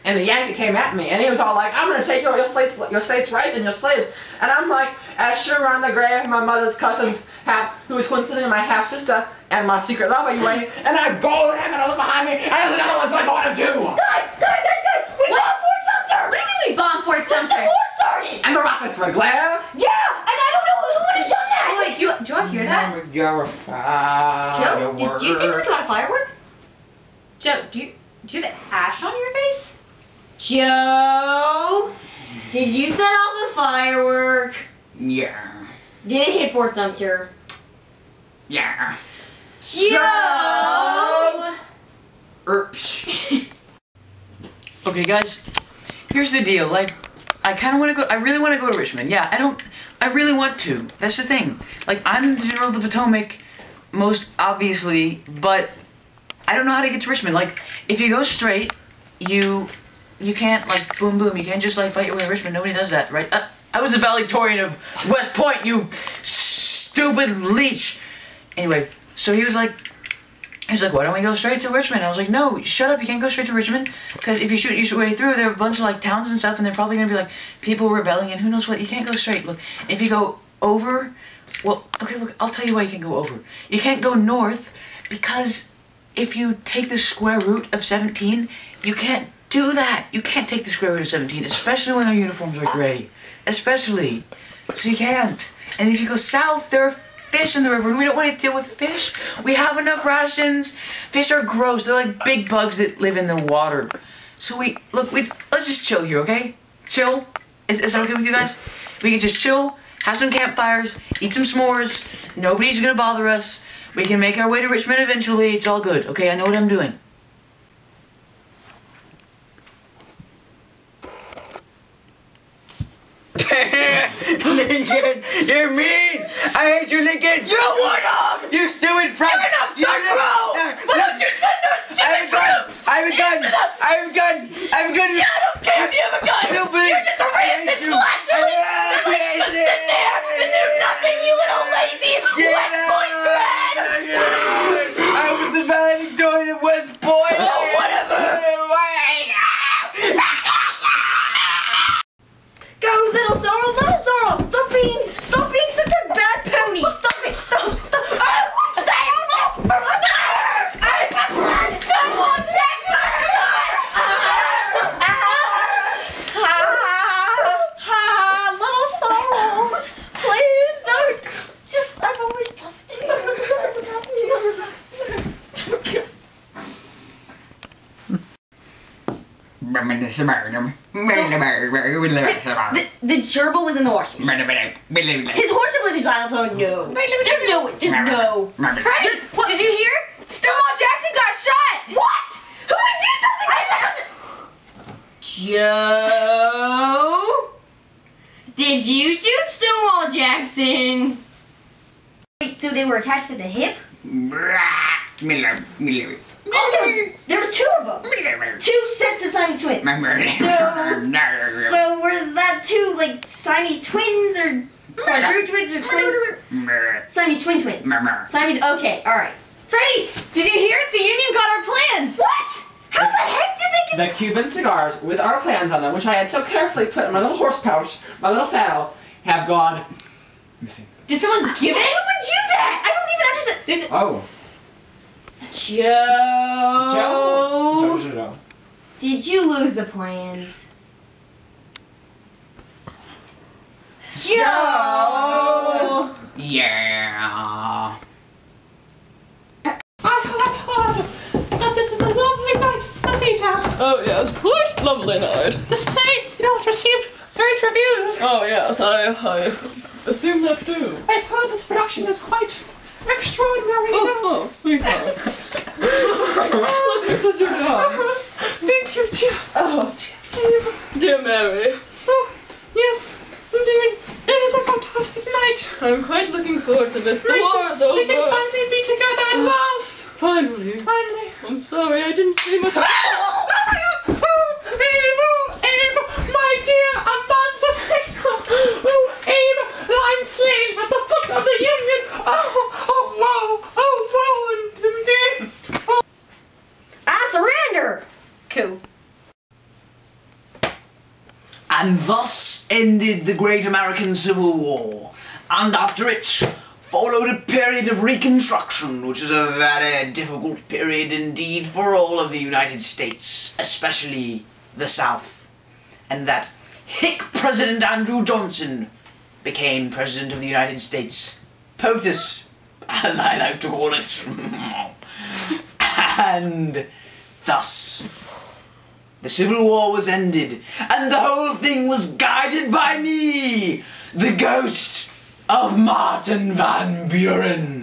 and a Yankee came at me, and he was all like, I'm going to take your state's rights and your slaves. And I'm like, as sure on the grave of my mother's cousin's who was coincidentally my half-sister and my secret lover, you ain't. And I go to him, and I look behind me, and there's another one, so I go at him too. Guys! We bombed Fort Sumter! What do you mean we bombed Fort Sumter? The war started! And the rockets were glare. Yeah! And I don't know who would have done that! Wait, do you want to hear that? You're a Joe, did you say something about a firework? Joe, do you have ash on your face? Joe! Did you set off a firework? Yeah. Did it hit Fort Sumter? Yeah. Joe! Okay, guys, here's the deal. Like, I kind of want to go. I really want to go to Richmond. Yeah, I really want to. That's the thing. Like, I'm the General of the Potomac, most obviously, but I don't know how to get to Richmond. Like, if you go straight, you can't, like, boom, boom. You can't just, like, fight your way to Richmond. Nobody does that, right? I was a valedictorian of West Point, you stupid leech. Anyway, so he was like, why don't we go straight to Richmond? I was like, no, shut up, you can't go straight to Richmond. Because if you shoot your way through, there are a bunch of, like, towns and stuff, and they're probably going to be, like, people rebelling and who knows what. You can't go straight. Look, if you go over, well, okay, look, I'll tell you why you can't go over. You can't go north because if you take the square root of 17, you can't do that. You can't take the square root of 17, especially when their uniforms are gray. Especially. So you can't. And if you go south, there are fish in the river, and we don't want to deal with fish. We have enough rations. Fish are gross. They're like big bugs that live in the water. So let's just chill here, okay? Chill. Is that okay with you guys? We can just chill, have some campfires, eat some s'mores. Nobody's gonna bother us. We can make our way to Richmond eventually. It's all good, okay? I know what I'm doing. Lincoln, you're mean! I hate you, Lincoln! You warthog! You stupid frog! You're an upstart crow! Why don't you send those stupid troops? I have a gun! I have a gun! I have a gun! Yeah, I don't care if you have a gun! You're just a rancid flatulence that likes to sit there and do nothing, you little lazy West Point brat! I was the valedictorian of West Point! Oh, whatever! Go, little Sorrel! Little Sorrel! Stop being such a bad pony! Stop it! Stop! Stonewall Jackson! Little Sorrel! Please don't! I've always loved you. The gerbil was in the washing machine. His horse ability xylophone, no. There's no. Freddy, did you hear? Stonewall Jackson got shot! What? Who would do something like that? Joe? Did you shoot Stonewall Jackson? Wait, so they were attached to the hip? Oh, there was two of them. 2 sets of Siamese twins. So was that 2 like Siamese twins or quadruplets twins or twin? Siamese twins. Siamese. Okay, all right. Freddy, did you hear? The Union got our plans. What? How the heck did they get? The Cuban cigars with our plans on them, which I had so carefully put in my little horse pouch, my little saddle, have gone missing. Did someone give it? Who would do that? I don't even understand. Oh. Joe. Did you lose the plans? Joe. Yeah. This is a lovely night for the theatre. Oh yes, quite lovely night. This play, received great reviews. Oh yes, I assume that too. I've heard this production is quite extraordinary. Oh, sweetheart. Look at such a dog. Thank you, dear. Oh, dear Mary. Oh, yes, indeed. It is a fantastic night. I'm quite looking forward to this. The war is over. We can finally be together at last. Finally. I'm sorry, I didn't see much. Abe, my dear emancipate. Oh, Abe, lying slain at the foot of the Union. Oh, indeed. I surrender. Cool. And thus ended the Great American Civil War. And after it followed a period of Reconstruction, which is a very difficult period indeed for all of the United States, especially the South. And that hick President Andrew Johnson became President of the United States. POTUS, as I like to call it. And thus, the Civil War was ended, and the whole thing was guided by me, the ghost of Martin Van Buren.